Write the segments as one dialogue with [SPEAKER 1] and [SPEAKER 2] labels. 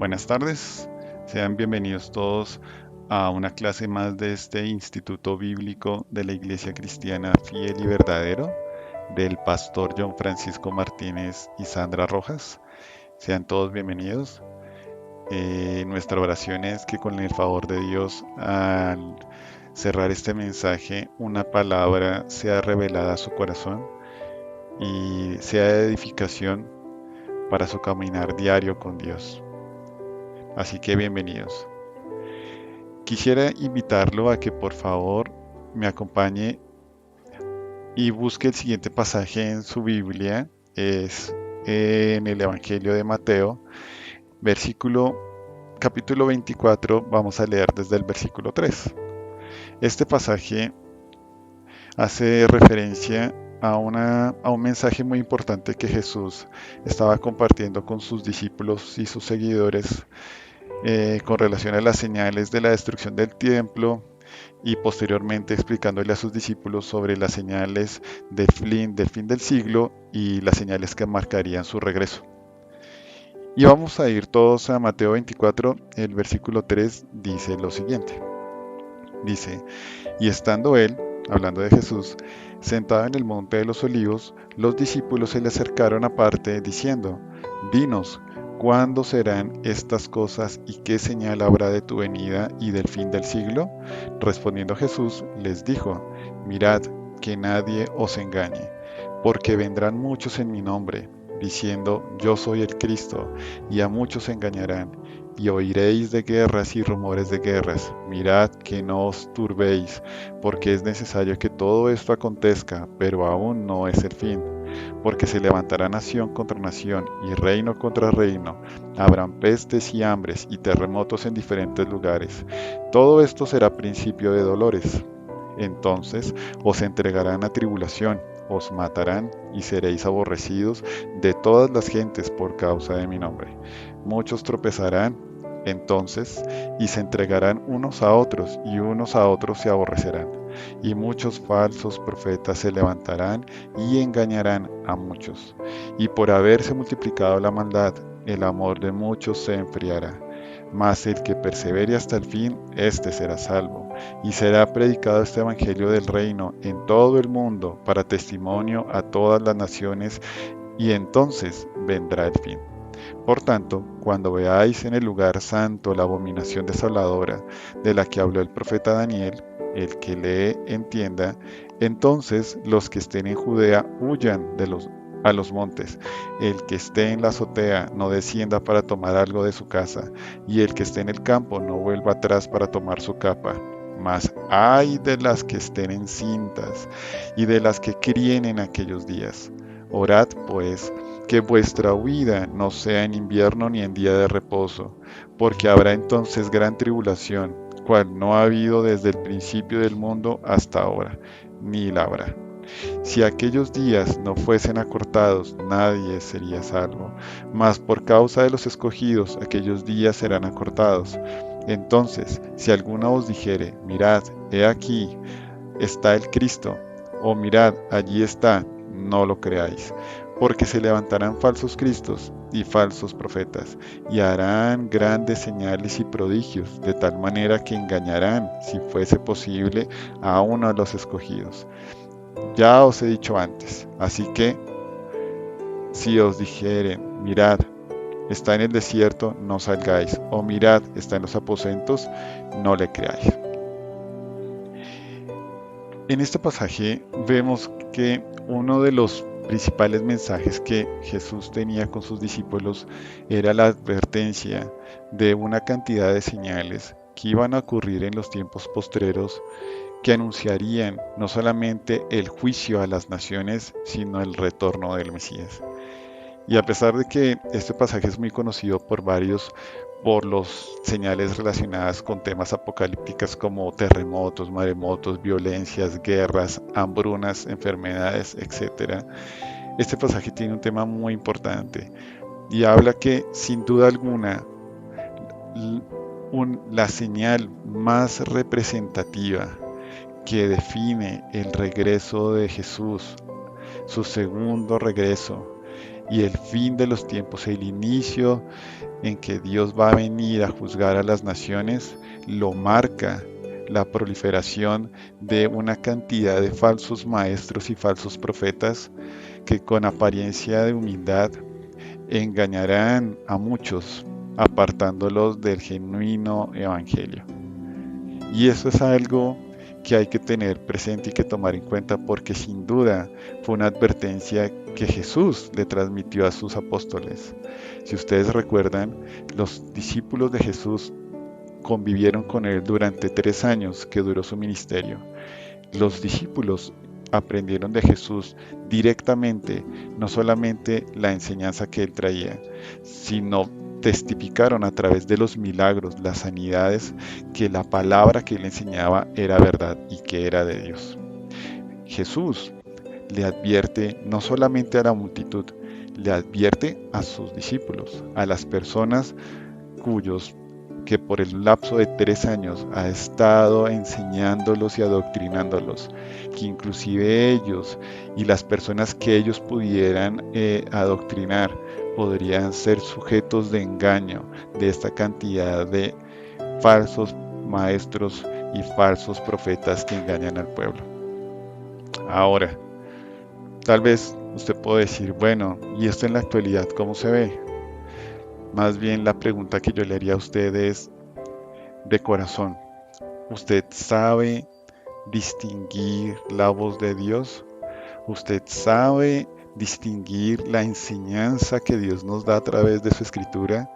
[SPEAKER 1] Buenas tardes, sean bienvenidos todos a una clase más de este Instituto Bíblico de la Iglesia Cristiana Fiel y Verdadero del pastor John Francisco Martínez y Sandra Rojas. Sean todos bienvenidos. Nuestra oración es que con el favor de Dios, al cerrar este mensaje, una palabra sea revelada a su corazón y sea de edificación para su caminar diario con Dios. Así que bienvenidos. Quisiera invitarlo a que por favor me acompañe y busque el siguiente pasaje en su Biblia. Es en el Evangelio de Mateo, capítulo 24, vamos a leer desde el versículo 3. Este pasaje hace referencia a un mensaje muy importante que Jesús estaba compartiendo con sus discípulos y sus seguidores con relación a las señales de la destrucción del templo y posteriormente explicándole a sus discípulos sobre las señales del fin del siglo y las señales que marcarían su regreso. Y vamos a ir todos a Mateo 24, el versículo 3 dice lo siguiente. Dice, y estando él, hablando de Jesús, sentado en el monte de los olivos, los discípulos se le acercaron aparte diciendo, dinos, ¿cuándo serán estas cosas y qué señal habrá de tu venida y del fin del siglo? Respondiendo Jesús les dijo, mirad que nadie os engañe, porque vendrán muchos en mi nombre, diciendo, yo soy el Cristo, y a muchos engañarán y oiréis de guerras y rumores de guerras. Mirad que no os turbéis, porque es necesario que todo esto acontezca, pero aún no es el fin. Porque se levantará nación contra nación y reino contra reino. Habrán pestes y hambres y terremotos en diferentes lugares. Todo esto será principio de dolores. Entonces os entregarán a tribulación, os matarán y seréis aborrecidos de todas las gentes por causa de mi nombre. Muchos tropezarán entonces y se entregarán unos a otros y unos a otros se aborrecerán. Y muchos falsos profetas se levantarán y engañarán a muchos. Y por haberse multiplicado la maldad, el amor de muchos se enfriará. Mas el que persevere hasta el fin, éste será salvo. Y será predicado este evangelio del reino en todo el mundo para testimonio a todas las naciones, y entonces vendrá el fin. Por tanto, cuando veáis en el lugar santo la abominación desoladora de la que habló el profeta Daniel, el que lee entienda, entonces los que estén en Judea huyan a los montes, el que esté en la azotea no descienda para tomar algo de su casa, y el que esté en el campo no vuelva atrás para tomar su capa. Mas ay de las que estén encintas y de las que críen en aquellos días. Orad, pues, que vuestra huida no sea en invierno ni en día de reposo, porque habrá entonces gran tribulación, cual no ha habido desde el principio del mundo hasta ahora, ni la habrá. Si aquellos días no fuesen acortados, nadie sería salvo, mas por causa de los escogidos, aquellos días serán acortados. Entonces, si alguno os dijere, mirad, he aquí, está el Cristo, o mirad, allí está, no lo creáis, porque se levantarán falsos cristos y falsos profetas, y harán grandes señales y prodigios, de tal manera que engañarán, si fuese posible, a uno de los escogidos. Ya os he dicho antes, así que si os dijeren, mirad, está en el desierto, no salgáis, o mirad, está en los aposentos, no le creáis. En este pasaje vemos que uno de los principales mensajes que Jesús tenía con sus discípulos era la advertencia de una cantidad de señales que iban a ocurrir en los tiempos postreros que anunciarían no solamente el juicio a las naciones, sino el retorno del Mesías. Y a pesar de que este pasaje es muy conocido por los señales relacionadas con temas apocalípticos como terremotos, maremotos, violencias, guerras, hambrunas, enfermedades, etc., este pasaje tiene un tema muy importante y habla que sin duda alguna la señal más representativa que define el regreso de Jesús, su segundo regreso, y el fin de los tiempos, el inicio en que Dios va a venir a juzgar a las naciones, lo marca la proliferación de una cantidad de falsos maestros y falsos profetas que con apariencia de humildad engañarán a muchos, apartándolos del genuino evangelio. Y eso es algo que hay que tener presente y que tomar en cuenta porque sin duda fue una advertencia que Jesús le transmitió a sus apóstoles. Si ustedes recuerdan, los discípulos de Jesús convivieron con él durante 3 años que duró su ministerio. Los discípulos aprendieron de Jesús directamente, no solamente la enseñanza que él traía, sino testificaron a través de los milagros, las sanidades, que la palabra que él enseñaba era verdad y que era de Dios. Jesús le advierte no solamente a la multitud, le advierte a sus discípulos, a las personas cuyos que por el lapso de 3 años ha estado enseñándolos y adoctrinándolos, que inclusive ellos y las personas que ellos pudieran adoctrinar podrían ser sujetos de engaño de esta cantidad de falsos maestros y falsos profetas que engañan al pueblo. Ahora, tal vez usted puede decir, bueno, ¿y esto en la actualidad cómo se ve? Más bien la pregunta que yo le haría a usted es de corazón. ¿Usted sabe distinguir la voz de Dios? ¿Usted sabe distinguir la enseñanza que Dios nos da a través de su escritura?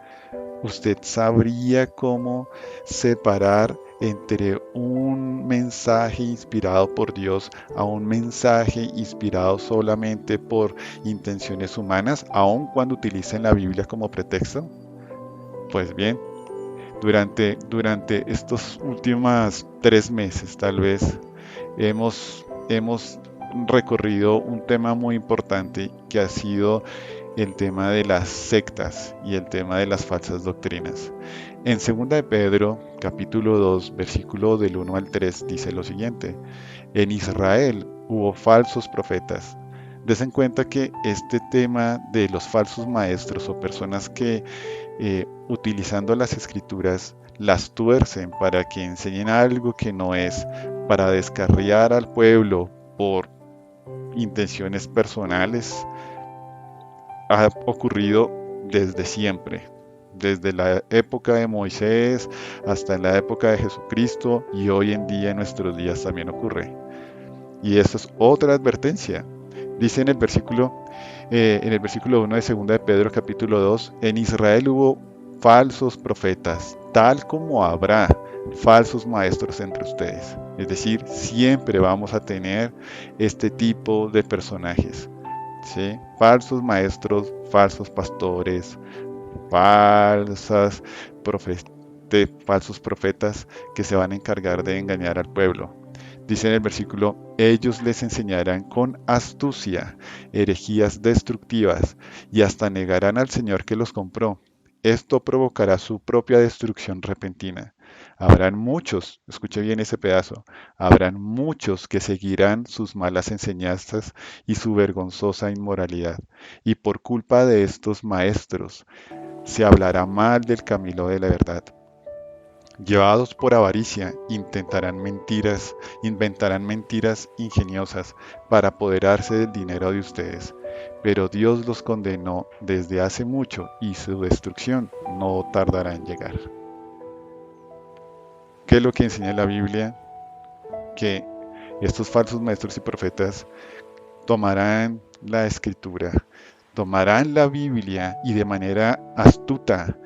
[SPEAKER 1] ¿Usted sabría cómo separar entre un mensaje inspirado por Dios a un mensaje inspirado solamente por intenciones humanas, aun cuando utilicen la Biblia como pretexto? Pues bien, durante estos últimos 3 meses tal vez hemos recorrido un tema muy importante que ha sido el tema de las sectas y el tema de las falsas doctrinas. En 2 de Pedro, capítulo 2, versículo del 1 al 3, dice lo siguiente: en Israel hubo falsos profetas. Des en cuenta que este tema de los falsos maestros o personas que utilizando las escrituras las tuercen para que enseñen algo que no es, para descarriar al pueblo por intenciones personales, ha ocurrido desde siempre, desde la época de Moisés hasta la época de Jesucristo, y hoy en día en nuestros días también ocurre. Y esta es otra advertencia. Dice en el versículo 1 de 2 de Pedro capítulo 2, en Israel hubo falsos profetas, tal como habrá falsos maestros entre ustedes. Es decir, siempre vamos a tener este tipo de personajes, ¿sí? Falsos maestros, falsos pastores, falsas falsos profetas que se van a encargar de engañar al pueblo. Dice en el versículo, ellos les enseñarán con astucia herejías destructivas y hasta negarán al Señor que los compró. Esto provocará su propia destrucción repentina. Habrán muchos, escuche bien ese pedazo, habrán muchos que seguirán sus malas enseñanzas y su vergonzosa inmoralidad. Y por culpa de estos maestros se hablará mal del camino de la verdad. Llevados por avaricia, inventarán mentiras ingeniosas para apoderarse del dinero de ustedes. Pero Dios los condenó desde hace mucho y su destrucción no tardará en llegar. ¿Qué es lo que enseña la Biblia? Que estos falsos maestros y profetas tomarán la escritura, tomarán la Biblia y de manera astuta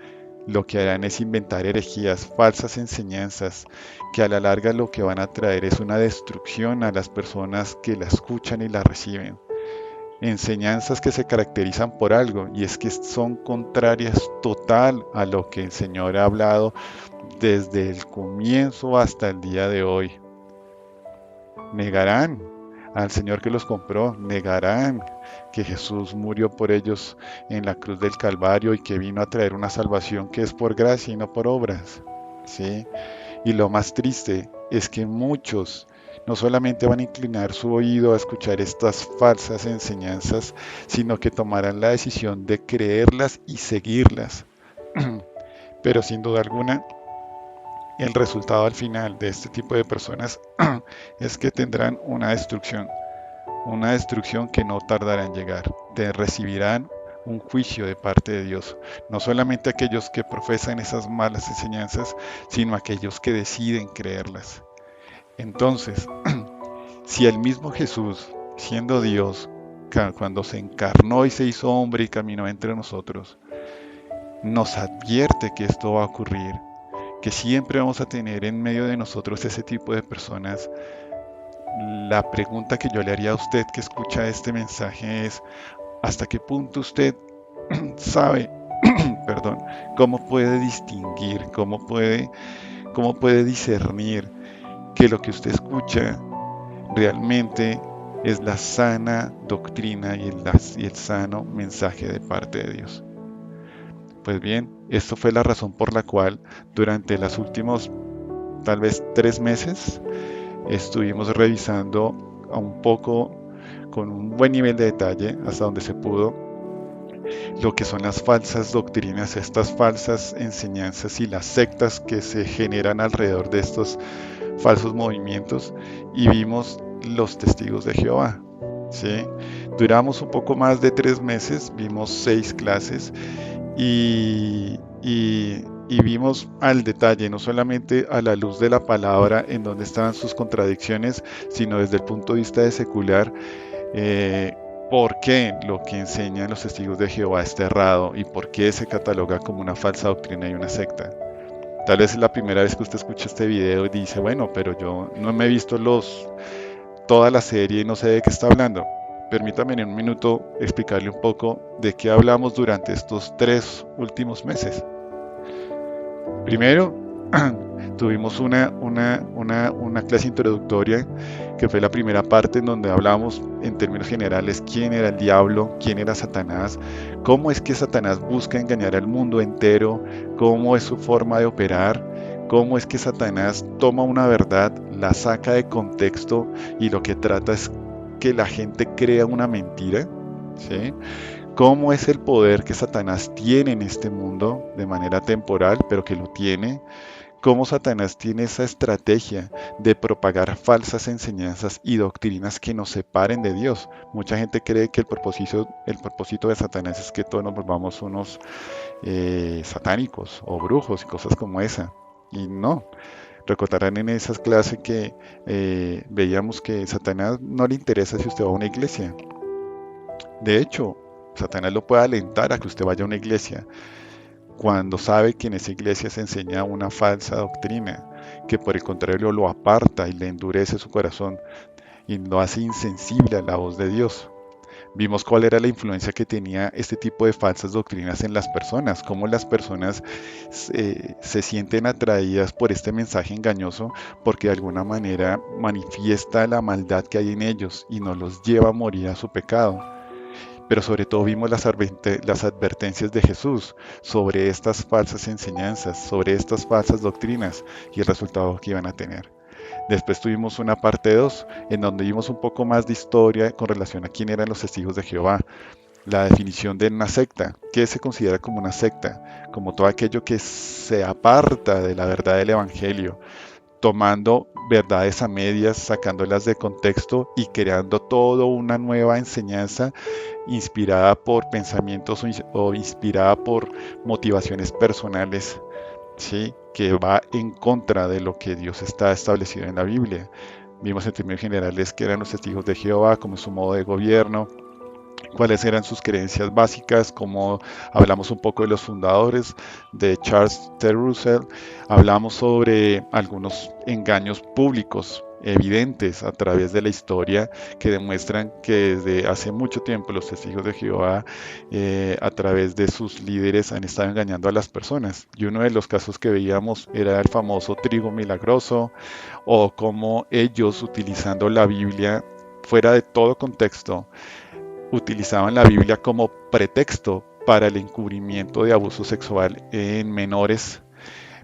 [SPEAKER 1] lo que harán es inventar herejías, falsas enseñanzas, que a la larga lo que van a traer es una destrucción a las personas que la escuchan y la reciben. Enseñanzas que se caracterizan por algo, y es que son contrarias total a lo que el Señor ha hablado desde el comienzo hasta el día de hoy. Negarán al Señor que los compró, negarán que Jesús murió por ellos en la cruz del Calvario y que vino a traer una salvación que es por gracia y no por obras, ¿sí? Y lo más triste es que muchos No solamente van a inclinar su oído a escuchar estas falsas enseñanzas, sino que tomarán la decisión de creerlas y seguirlas. Pero sin duda alguna, el resultado al final de este tipo de personas es que tendrán una destrucción que no tardará en llegar. Recibirán un juicio de parte de Dios, no solamente aquellos que profesan esas malas enseñanzas, sino aquellos que deciden creerlas. Entonces, si el mismo Jesús, siendo Dios, cuando se encarnó y se hizo hombre y caminó entre nosotros, nos advierte que esto va a ocurrir, que siempre vamos a tener en medio de nosotros ese tipo de personas, la pregunta que yo le haría a usted que escucha este mensaje es, ¿hasta qué punto usted sabe, perdón, cómo puede distinguir, cómo puede discernir que lo que usted escucha realmente es la sana doctrina y el sano mensaje de parte de Dios? Pues bien, esto fue la razón por la cual durante los últimos tal vez 3 meses estuvimos revisando un poco con un buen nivel de detalle hasta donde se pudo lo que son las falsas doctrinas, estas falsas enseñanzas y las sectas que se generan alrededor de estos falsos movimientos, y vimos los testigos de Jehová. ¿Sí? Duramos un poco más de 3 meses, vimos 6 clases y vimos al detalle, no solamente a la luz de la palabra en donde estaban sus contradicciones, sino desde el punto de vista de secular, eh, por qué lo que enseñan los testigos de Jehová está errado y por qué se cataloga como una falsa doctrina y una secta. Tal vez es la primera vez que usted escucha este video y dice, bueno, pero yo no me he visto toda la serie y no sé de qué está hablando. Permítame en un minuto explicarle un poco de qué hablamos durante estos 3 últimos meses. Primero, tuvimos una clase introductoria que fue la primera parte en donde hablamos en términos generales quién era el diablo, quién era Satanás, cómo es que Satanás busca engañar al mundo entero, cómo es su forma de operar, cómo es que Satanás toma una verdad, la saca de contexto y lo que trata es que la gente crea una mentira, ¿sí? Cómo es el poder que Satanás tiene en este mundo de manera temporal, pero que lo tiene, cómo Satanás tiene esa estrategia de propagar falsas enseñanzas y doctrinas que nos separen de Dios. Mucha gente cree que el propósito de Satanás es que todos nos volvamos unos satánicos o brujos y cosas como esa. Y no. Recordarán en esas clases que veíamos que Satanás no le interesa si usted va a una iglesia. De hecho, Satanás lo puede alentar a que usted vaya a una iglesia cuando sabe que en esa iglesia se enseña una falsa doctrina, que por el contrario lo aparta y le endurece su corazón y lo hace insensible a la voz de Dios. Vimos cuál era la influencia que tenía este tipo de falsas doctrinas en las personas, cómo las personas se sienten atraídas por este mensaje engañoso porque de alguna manera manifiesta la maldad que hay en ellos y no los lleva a morir a su pecado. Pero sobre todo vimos las advertencias de Jesús sobre estas falsas enseñanzas, sobre estas falsas doctrinas y el resultado que iban a tener. Después tuvimos una parte 2 en donde vimos un poco más de historia con relación a quién eran los testigos de Jehová. La definición de una secta, ¿qué se considera como una secta? Como todo aquello que se aparta de la verdad del Evangelio, tomando verdades a medias, sacándolas de contexto y creando toda una nueva enseñanza inspirada por pensamientos o inspirada por motivaciones personales, ¿sí? Que va en contra de lo que Dios está establecido en la Biblia. Vimos en términos generales que eran los testigos de Jehová, como su modo de gobierno, cuáles eran sus creencias básicas, como hablamos un poco de los fundadores de Charles T. Russell, hablamos sobre algunos engaños públicos evidentes a través de la historia que demuestran que desde hace mucho tiempo los testigos de Jehová a través de sus líderes han estado engañando a las personas, y uno de los casos que veíamos era el famoso trigo milagroso, o cómo ellos, utilizando la Biblia fuera de todo contexto, utilizaban la Biblia como pretexto para el encubrimiento de abuso sexual en menores,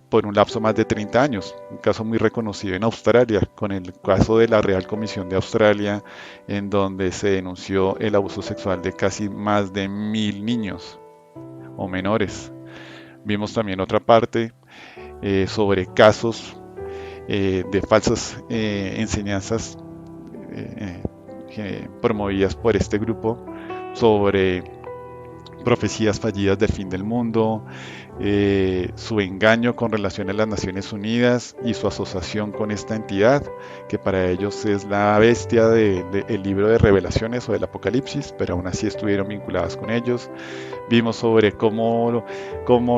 [SPEAKER 1] por un lapso más de 30 años, un caso muy reconocido en Australia, con el caso de la Real Comisión de Australia, en donde se denunció el abuso sexual de casi más de 1000 niños o menores. Vimos también otra parte sobre casos de falsas enseñanzas promovidas por este grupo sobre profecías fallidas del fin del mundo, su engaño con relación a las Naciones Unidas y su asociación con esta entidad, que para ellos es la bestia del libro de Revelaciones o del Apocalipsis, pero aún así estuvieron vinculadas con ellos. Vimos sobre cómo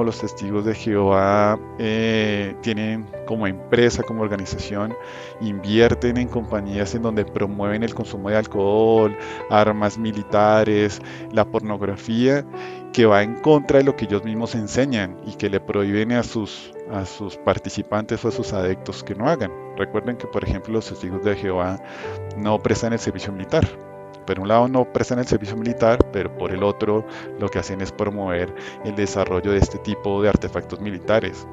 [SPEAKER 1] los testigos de Jehová tienen como empresa, como organización, invierten en compañías en donde promueven el consumo de alcohol, armas militares, la pornografía, que va en contra de lo que ellos mismos enseñan y que le prohíben a sus participantes o a sus adeptos que no hagan. Recuerden que, por ejemplo, los testigos de Jehová no prestan el servicio militar. Por un lado no prestan el servicio militar, pero por el otro lo que hacen es promover el desarrollo de este tipo de artefactos militares.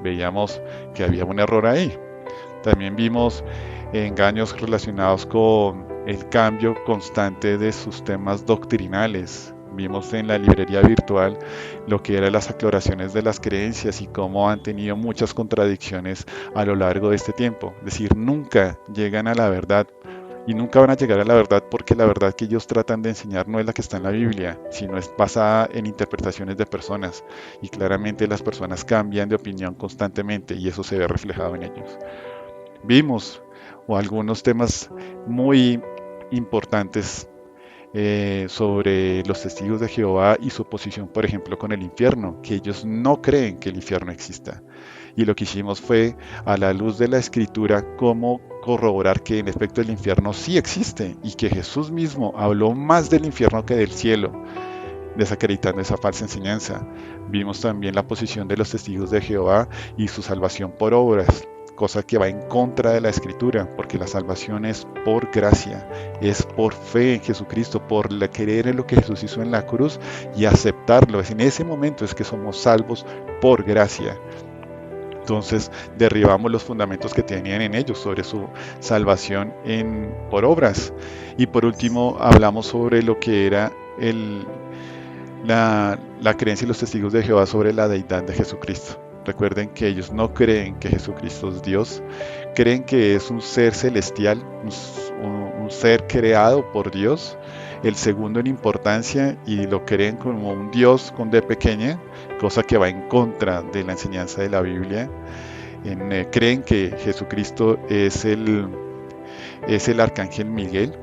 [SPEAKER 1] Veíamos que había un error ahí. También vimos engaños relacionados con el cambio constante de sus temas doctrinales. Vimos en la librería virtual lo que eran las aclaraciones de las creencias y cómo han tenido muchas contradicciones a lo largo de este tiempo. Es decir, nunca llegan a la verdad y nunca van a llegar a la verdad, porque la verdad que ellos tratan de enseñar no es la que está en la Biblia, sino es basada en interpretaciones de personas, y claramente las personas cambian de opinión constantemente y eso se ve reflejado en ellos. Vimos algunos temas muy importantes sobre los testigos de Jehová y su posición, por ejemplo, con el infierno, que ellos no creen que el infierno exista. Y lo que hicimos fue, a la luz de la escritura, cómo corroborar que en efecto el infierno sí existe y que Jesús mismo habló más del infierno que del cielo, desacreditando esa falsa enseñanza. Vimos también la posición de los testigos de Jehová y su salvación por obras, cosa que va en contra de la escritura, porque la salvación es por gracia, es por fe en Jesucristo, por creer en lo que Jesús hizo en la cruz y aceptarlo. En ese momento es que somos salvos por gracia. Entonces derribamos los fundamentos que tenían en ellos sobre su salvación por obras. Y por último hablamos sobre lo que era la creencia de los testigos de Jehová sobre la deidad de Jesucristo. Recuerden que ellos no creen que Jesucristo es Dios, creen que es un ser celestial, un ser creado por Dios, el segundo en importancia, y lo creen como un Dios con D pequeña, cosa que va en contra de la enseñanza de la Biblia. Creen que Jesucristo es el arcángel Miguel.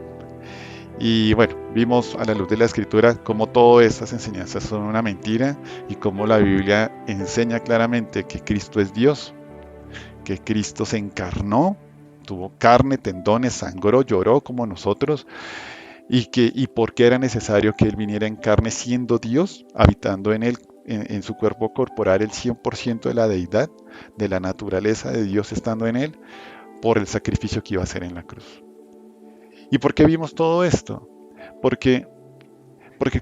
[SPEAKER 1] Y bueno, vimos a la luz de la escritura cómo todas estas enseñanzas son una mentira y cómo la Biblia enseña claramente que Cristo es Dios, que Cristo se encarnó, tuvo carne, tendones, sangró, lloró como nosotros, y por qué era necesario que Él viniera en carne siendo Dios, habitando en Él, en su cuerpo corporal, el 100% de la deidad, de la naturaleza de Dios estando en Él, por el sacrificio que iba a hacer en la cruz. ¿Y por qué vimos todo esto? Porque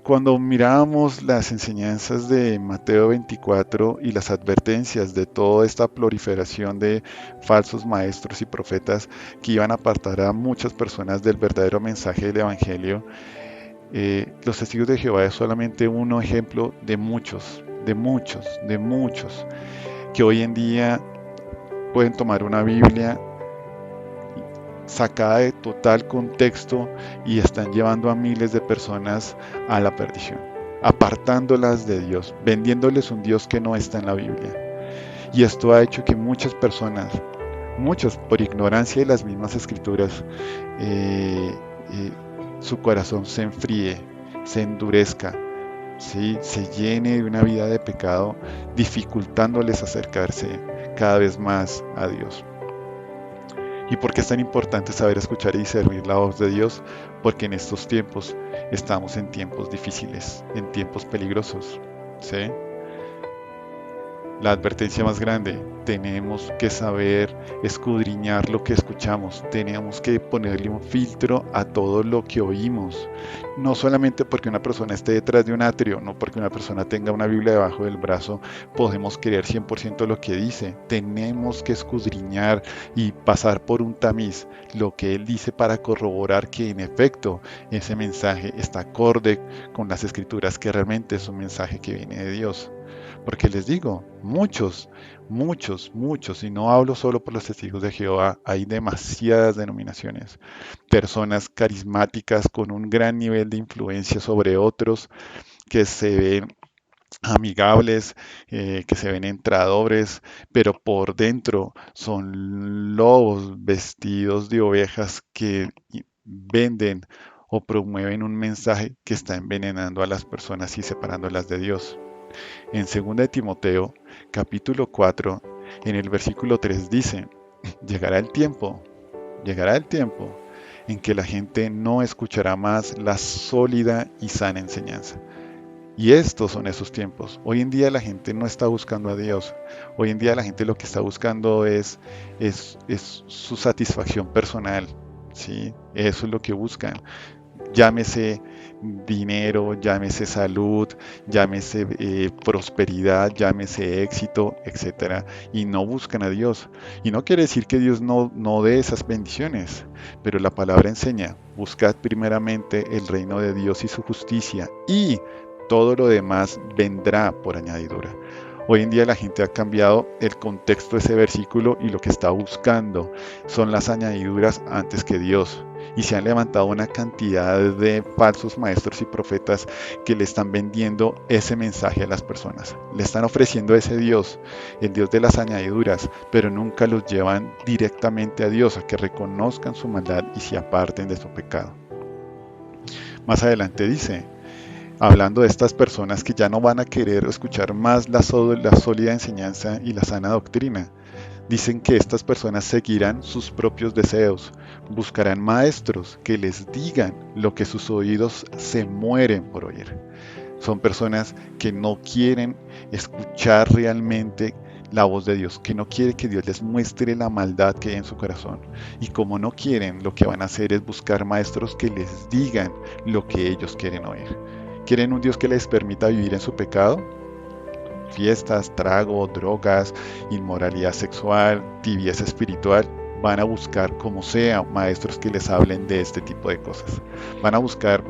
[SPEAKER 1] cuando mirábamos las enseñanzas de Mateo 24 y las advertencias de toda esta proliferación de falsos maestros y profetas que iban a apartar a muchas personas del verdadero mensaje del Evangelio, los testigos de Jehová es solamente un ejemplo de muchos, que hoy en día pueden tomar una Biblia sacada de total contexto y están llevando a miles de personas a la perdición, apartándolas de Dios, vendiéndoles un Dios que no está en la Biblia. Y esto ha hecho que muchas personas, muchos por ignorancia de las mismas escrituras, su corazón se enfríe, se endurezca, ¿sí? Se llene de una vida de pecado, dificultándoles acercarse cada vez más a Dios. ¿Y por qué es tan importante saber escuchar y servir la voz de Dios? Porque en estos tiempos estamos en tiempos difíciles, en tiempos peligrosos, ¿sí? La advertencia más grande, tenemos que saber escudriñar lo que escuchamos, tenemos que ponerle un filtro a todo lo que oímos. No solamente porque una persona esté detrás de un atrio, no porque una persona tenga una Biblia debajo del brazo, podemos creer 100% lo que dice. Tenemos que escudriñar y pasar por un tamiz lo que él dice para corroborar que en efecto ese mensaje está acorde con las escrituras, que realmente es un mensaje que viene de Dios. Porque les digo, muchos, y no hablo solo por los testigos de Jehová, hay demasiadas denominaciones, personas carismáticas con un gran nivel de influencia sobre otros, que se ven amigables, que se ven entradores, pero por dentro son lobos vestidos de ovejas que venden o promueven un mensaje que está envenenando a las personas y separándolas de Dios. En 2 de Timoteo, capítulo 4, en el versículo 3 dice, llegará el tiempo en que la gente no escuchará más la sólida y sana enseñanza. Y estos son esos tiempos. Hoy en día la gente no está buscando a Dios. Hoy en día la gente lo que está buscando es su satisfacción personal. ¿Sí? Eso es lo que buscan. Llámese dinero, llámese salud, llámese prosperidad, llámese éxito, etcétera, y no buscan a Dios. Y no quiere decir que Dios no dé esas bendiciones, pero la palabra enseña, buscad primeramente el reino de Dios y su justicia, y todo lo demás vendrá por añadidura. Hoy en día la gente ha cambiado el contexto de ese versículo y lo que está buscando son las añadiduras antes que Dios. Y se han levantado una cantidad de falsos maestros y profetas que le están vendiendo ese mensaje a las personas. Le están ofreciendo ese Dios, el Dios de las añadiduras, pero nunca los llevan directamente a Dios, a que reconozcan su maldad y se aparten de su pecado. Más adelante dice, hablando de estas personas que ya no van a querer escuchar más la sólida enseñanza y la sana doctrina. Dicen que estas personas seguirán sus propios deseos, buscarán maestros que les digan lo que sus oídos se mueren por oír. Son personas que no quieren escuchar realmente la voz de Dios, que no quiere que Dios les muestre la maldad que hay en su corazón. Y como no quieren, lo que van a hacer es buscar maestros que les digan lo que ellos quieren oír. ¿Quieren un Dios que les permita vivir en su pecado? Fiestas, trago, drogas, inmoralidad sexual, tibieza espiritual. Van a buscar como sea maestros que les hablen de este tipo de cosas. Van a buscar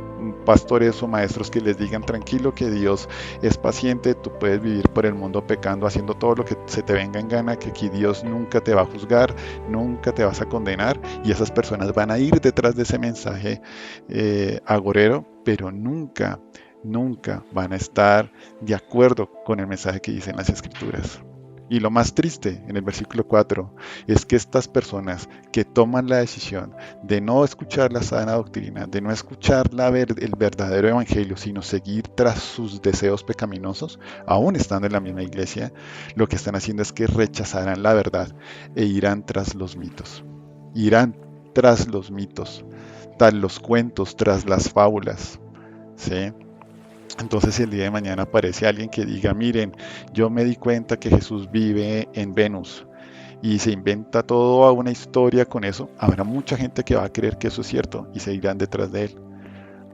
[SPEAKER 1] pastores o maestros que les digan tranquilo que Dios es paciente, tú puedes vivir por el mundo pecando, haciendo todo lo que se te venga en gana, que aquí Dios nunca te va a juzgar, nunca te vas a condenar, y esas personas van a ir detrás de ese mensaje agorero, pero nunca van a estar de acuerdo con el mensaje que dicen las escrituras. Y lo más triste en el versículo 4 es que estas personas que toman la decisión de no escuchar la sana doctrina, de no escuchar el verdadero evangelio, sino seguir tras sus deseos pecaminosos, aún estando en la misma iglesia, lo que están haciendo es que rechazarán la verdad e irán tras los mitos. Irán tras los mitos, tras los cuentos, tras las fábulas. ¿Sí? Entonces, si el día de mañana aparece alguien que diga, miren, yo me di cuenta que Jesús vive en Venus, y se inventa toda una historia con eso, habrá mucha gente que va a creer que eso es cierto y se irán detrás de él.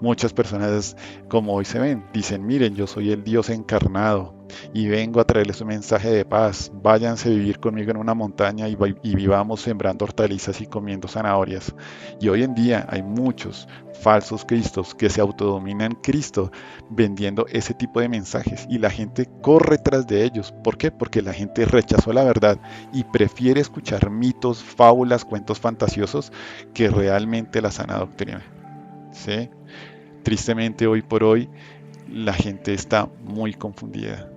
[SPEAKER 1] Muchas personas, como hoy se ven, dicen, miren, yo soy el Dios encarnado y vengo a traerles un mensaje de paz. Váyanse a vivir conmigo en una montaña y vivamos sembrando hortalizas y comiendo zanahorias. Y hoy en día hay muchos falsos cristos que se autodominan Cristo vendiendo ese tipo de mensajes y la gente corre tras de ellos. ¿Por qué? Porque la gente rechazó la verdad y prefiere escuchar mitos, fábulas, cuentos fantasiosos que realmente la sana doctrina. ¿Sí? Tristemente hoy por hoy la gente está muy confundida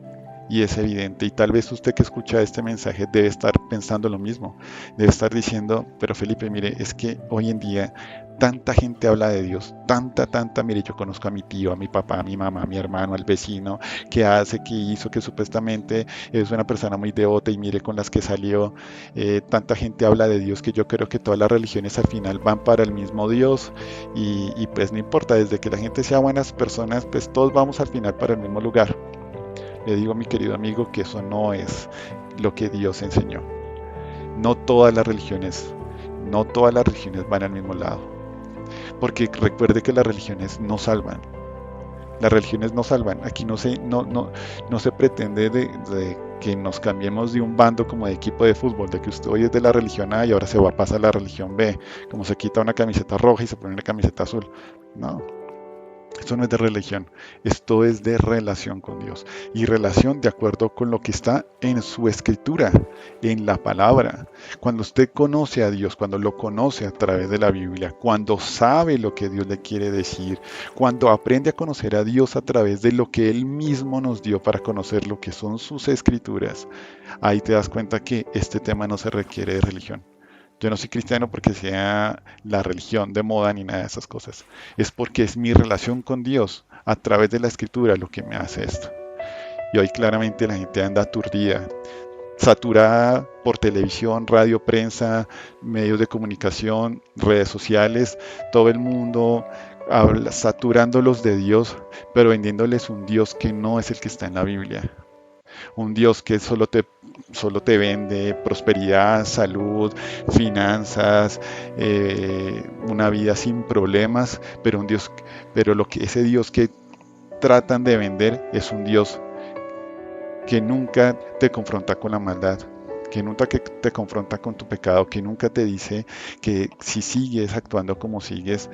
[SPEAKER 1] y es evidente, y tal vez usted que escucha este mensaje debe estar pensando lo mismo, debe estar diciendo, pero Felipe, mire, es que hoy en día tanta gente habla de Dios, tanta, mire, yo conozco a mi tío, a mi papá, a mi mamá, a mi hermano, al vecino, que hace, que hizo, que supuestamente es una persona muy devota y mire con las que salió, tanta gente habla de Dios que yo creo que todas las religiones al final van para el mismo Dios pues no importa, desde que la gente sea buenas personas, pues todos vamos al final para el mismo lugar. Le digo a mi querido amigo que eso no es lo que Dios enseñó. No todas las religiones, no todas las religiones van al mismo lado. Porque recuerde que las religiones no salvan. Las religiones no salvan. Aquí no se pretende de que nos cambiemos de un bando como de equipo de fútbol, de que usted hoy es de la religión A y ahora se va a pasar a la religión B, como se quita una camiseta roja y se pone una camiseta azul. No, esto no es de religión, esto es de relación con Dios. Y relación de acuerdo con lo que está en su escritura, en la palabra. Cuando usted conoce a Dios, cuando lo conoce a través de la Biblia, cuando sabe lo que Dios le quiere decir, cuando aprende a conocer a Dios a través de lo que Él mismo nos dio para conocer lo que son sus escrituras, ahí te das cuenta que este tema no se requiere de religión. Yo no soy cristiano porque sea la religión de moda ni nada de esas cosas. Es porque es mi relación con Dios a través de la escritura lo que me hace esto. Y hoy claramente la gente anda aturdida, saturada por televisión, radio, prensa, medios de comunicación, redes sociales, todo el mundo habla, saturándolos de Dios, pero vendiéndoles un Dios que no es el que está en la Biblia. Un Dios que solo te vende prosperidad, salud, finanzas, una vida sin problemas, pero ese Dios que tratan de vender es un Dios que nunca te confronta con la maldad, que nunca te confronta con tu pecado, que nunca te dice que si sigues actuando como sigues,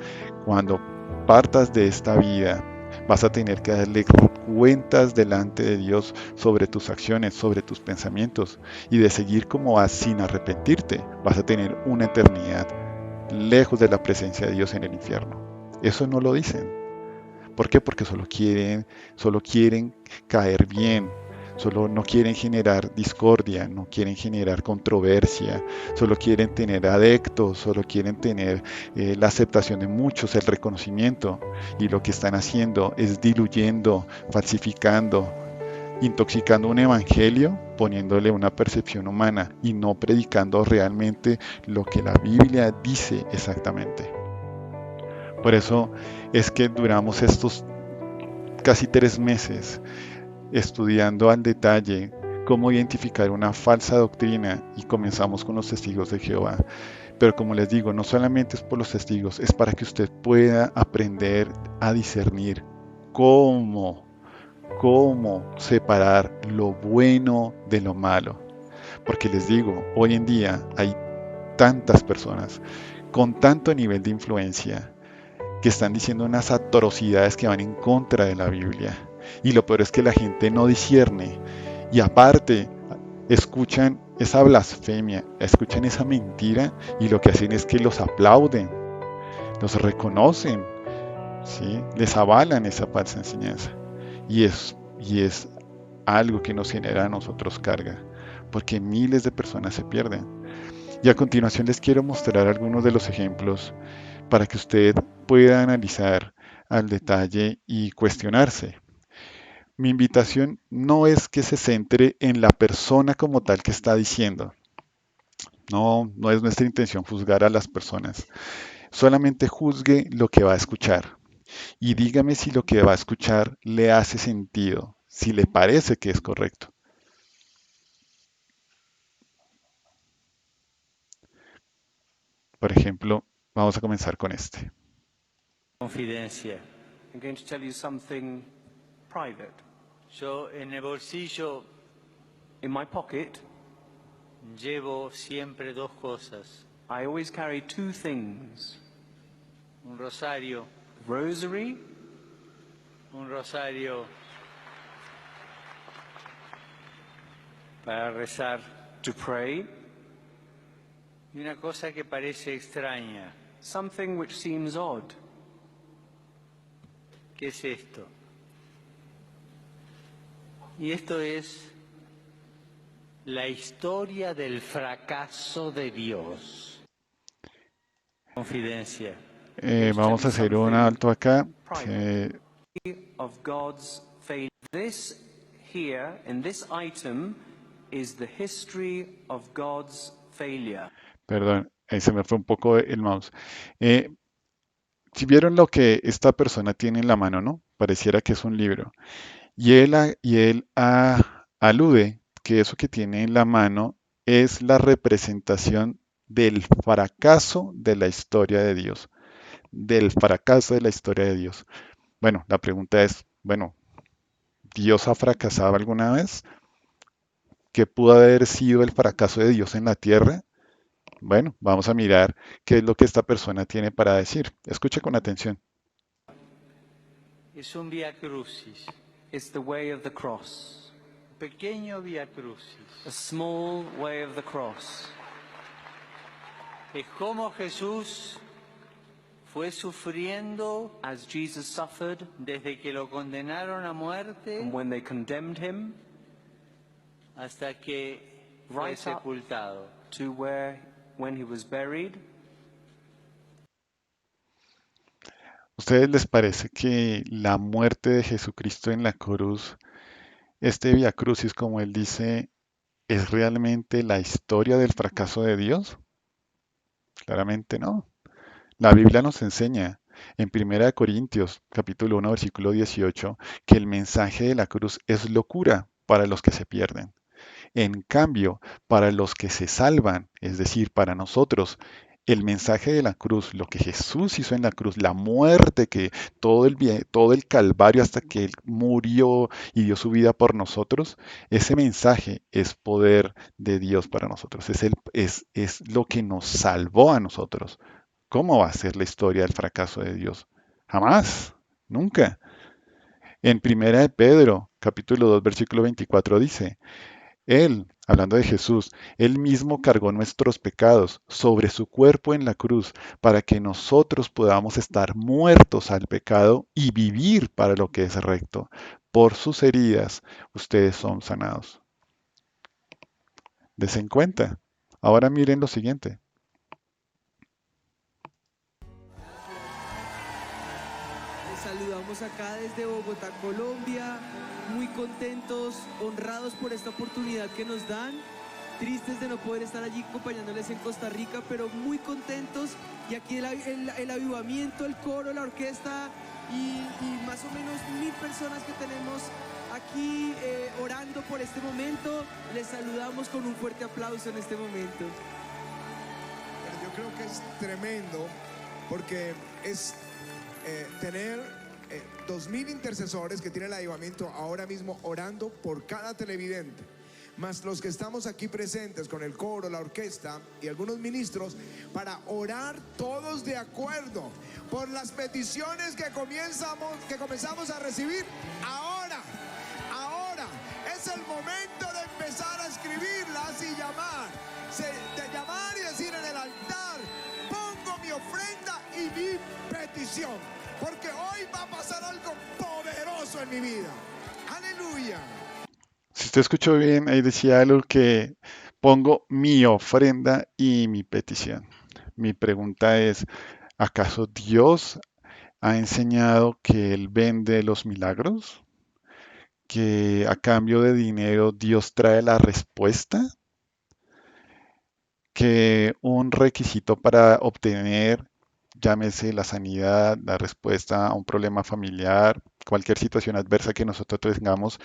[SPEAKER 1] cuando partas de esta vida, vas a tener que darle cuentas delante de Dios sobre tus acciones, sobre tus pensamientos, y de seguir como vas sin arrepentirte, vas a tener una eternidad lejos de la presencia de Dios en el infierno. Eso no lo dicen. ¿Por qué? Porque solo quieren caer bien, solo no quieren generar discordia, no quieren generar controversia, solo quieren tener adeptos, solo quieren tener la aceptación de muchos, el reconocimiento. Y lo que están haciendo es diluyendo, falsificando, intoxicando un evangelio, poniéndole una percepción humana y no predicando realmente lo que la Biblia dice exactamente. Por eso es que duramos estos casi 3 meses estudiando al detalle cómo identificar una falsa doctrina y comenzamos con los testigos de Jehová. Pero como les digo, no solamente es por los testigos, es para que usted pueda aprender a discernir cómo, cómo separar lo bueno de lo malo. Porque les digo, hoy en día hay tantas personas con tanto nivel de influencia que están diciendo unas atrocidades que van en contra de la Biblia. Y lo peor es que la gente no discierne. Y aparte, escuchan esa blasfemia, escuchan esa mentira y lo que hacen es que los aplauden, los reconocen, ¿sí? Les avalan esa falsa enseñanza. Y es algo que nos genera a nosotros carga, porque miles de personas se pierden. Y a continuación les quiero mostrar algunos de los ejemplos para que usted pueda analizar al detalle y cuestionarse. Mi invitación no es que se centre en la persona como tal que está diciendo. No, no es nuestra intención juzgar a las personas. Solamente juzgue lo que va a escuchar y dígame si lo que va a escuchar le hace sentido, si le parece que es correcto. Por ejemplo, vamos a comenzar con este.
[SPEAKER 2] Confidencia.
[SPEAKER 3] I'm going to tell you something private.
[SPEAKER 2] Yo en el bolsillo
[SPEAKER 3] In my pocket,
[SPEAKER 2] llevo siempre dos cosas,
[SPEAKER 3] I always carry two things:
[SPEAKER 2] un rosario,
[SPEAKER 3] rosary
[SPEAKER 2] un rosario para rezar
[SPEAKER 3] to pray,
[SPEAKER 2] y una cosa que parece extraña.
[SPEAKER 3] something which seems odd.
[SPEAKER 2] ¿Qué es esto? Y esto es la historia del fracaso de Dios. Confidencia.
[SPEAKER 1] Vamos a hacer un alto acá.
[SPEAKER 3] Private. Of God's failure. This here, in this item, is the history of God's failure.
[SPEAKER 1] Perdón, ahí se me fue un poco el mouse. Eh, si vieron lo que esta persona tiene en la mano, ¿no? Pareciera que es un libro. Alude que eso que tiene en la mano es la representación del fracaso de la historia de Dios, del fracaso de la historia de Dios. Bueno, la pregunta es, bueno, ¿Dios ha fracasado alguna vez? ¿Qué pudo haber sido el fracaso de Dios en la tierra? Bueno, vamos a mirar qué es lo que esta persona tiene para decir. Escuche con atención.
[SPEAKER 2] Es un vía crucis,
[SPEAKER 3] It's the way of the cross,
[SPEAKER 2] pequeño vía crucis.
[SPEAKER 3] a small way of the cross.
[SPEAKER 2] Es como Jesús fue sufriendo
[SPEAKER 3] As Jesus suffered,
[SPEAKER 2] desde que lo condenaron a muerte
[SPEAKER 3] and when they condemned him,
[SPEAKER 2] hasta que fue
[SPEAKER 3] right up
[SPEAKER 2] sepultado.
[SPEAKER 3] to when he was buried.
[SPEAKER 1] ¿Ustedes les parece que la muerte de Jesucristo en la cruz, este Via Crucis, como él dice, es realmente la historia del fracaso de Dios? Claramente no. La Biblia nos enseña en 1 Corintios, capítulo 1, versículo 18, que el mensaje de la cruz es locura para los que se pierden. En cambio, para los que se salvan, es decir, para nosotros, el mensaje de la cruz, lo que Jesús hizo en la cruz, la muerte, que todo el calvario hasta que Él murió y dio su vida por nosotros, ese mensaje es poder de Dios para nosotros, es lo que nos salvó a nosotros. ¿Cómo va a ser la historia del fracaso de Dios? Jamás, nunca. En Primera de Pedro, capítulo 2, versículo 24 dice, él, hablando de Jesús, él mismo cargó nuestros pecados sobre su cuerpo en la cruz para que nosotros podamos estar muertos al pecado y vivir para lo que es recto. Por sus heridas ustedes son sanados. Desen cuenta. Ahora miren lo siguiente.
[SPEAKER 4] Les saludamos acá desde Bogotá, Colombia, muy contentos, honrados por esta oportunidad que nos dan, tristes de no poder estar allí acompañándoles en Costa Rica, pero muy contentos. Y aquí el avivamiento, el coro, la orquesta y más o menos 1000 personas que tenemos aquí orando por este momento. Les saludamos con un fuerte aplauso en este momento.
[SPEAKER 5] Bueno, yo creo que es tremendo porque es tener 2000 intercesores que tiene el avivamiento ahora mismo orando por cada televidente, más los que estamos aquí presentes con el coro, la orquesta y algunos ministros, para orar todos de acuerdo por las peticiones que comenzamos a recibir ahora. Ahora es el momento de empezar a escribirlas y de llamar y decir en el altar: pongo mi ofrenda y mi petición, porque hoy va a pasar algo poderoso en mi vida. Aleluya.
[SPEAKER 1] Si usted escuchó bien, ahí decía algo que pongo mi ofrenda y mi petición. Mi pregunta es, ¿acaso Dios ha enseñado que Él vende los milagros? ¿Que a cambio de dinero Dios trae la respuesta? ¿Que un requisito para obtener, llámese la sanidad, la respuesta a un problema familiar, cualquier situación adversa que nosotros tengamos,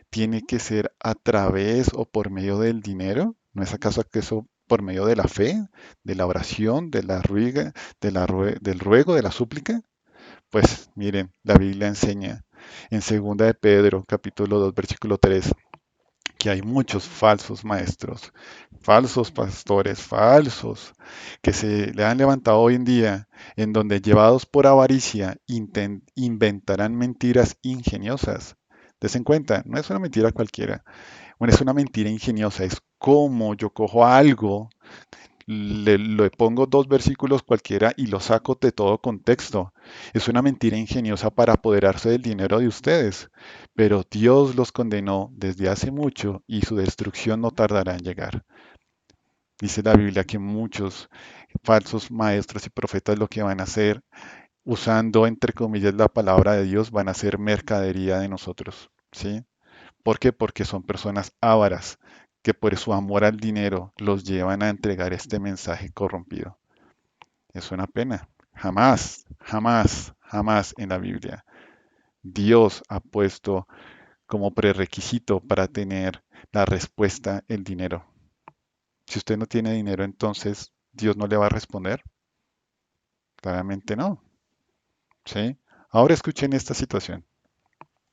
[SPEAKER 1] tiene que ser a través o por medio del dinero? ¿No es acaso que eso por medio de la fe, de la oración, de la ruega, del ruego, de la súplica? Pues miren, la Biblia enseña en segunda de Pedro, capítulo 2, versículo 3, que hay muchos falsos maestros, falsos pastores, falsos, que se le han levantado hoy en día, en donde llevados por avaricia inventarán mentiras ingeniosas. Desen cuenta, no es una mentira cualquiera, bueno, es una mentira ingeniosa, es como yo cojo algo, le pongo dos versículos cualquiera y lo saco de todo contexto. Es una mentira ingeniosa para apoderarse del dinero de ustedes, pero Dios los condenó desde hace mucho y su destrucción no tardará en llegar. Dice la Biblia que muchos falsos maestros y profetas lo que van a hacer, usando entre comillas la palabra de Dios, van a ser mercadería de nosotros, ¿sí? ¿Por qué? Porque son personas ávaras que por su amor al dinero los llevan a entregar este mensaje corrompido. Es una pena. Jamás, jamás, jamás en la Biblia Dios ha puesto como prerequisito para tener la respuesta, el dinero. Si usted no tiene dinero, entonces Dios no le va a responder. Claramente no. ¿Sí? Ahora escuchen esta situación.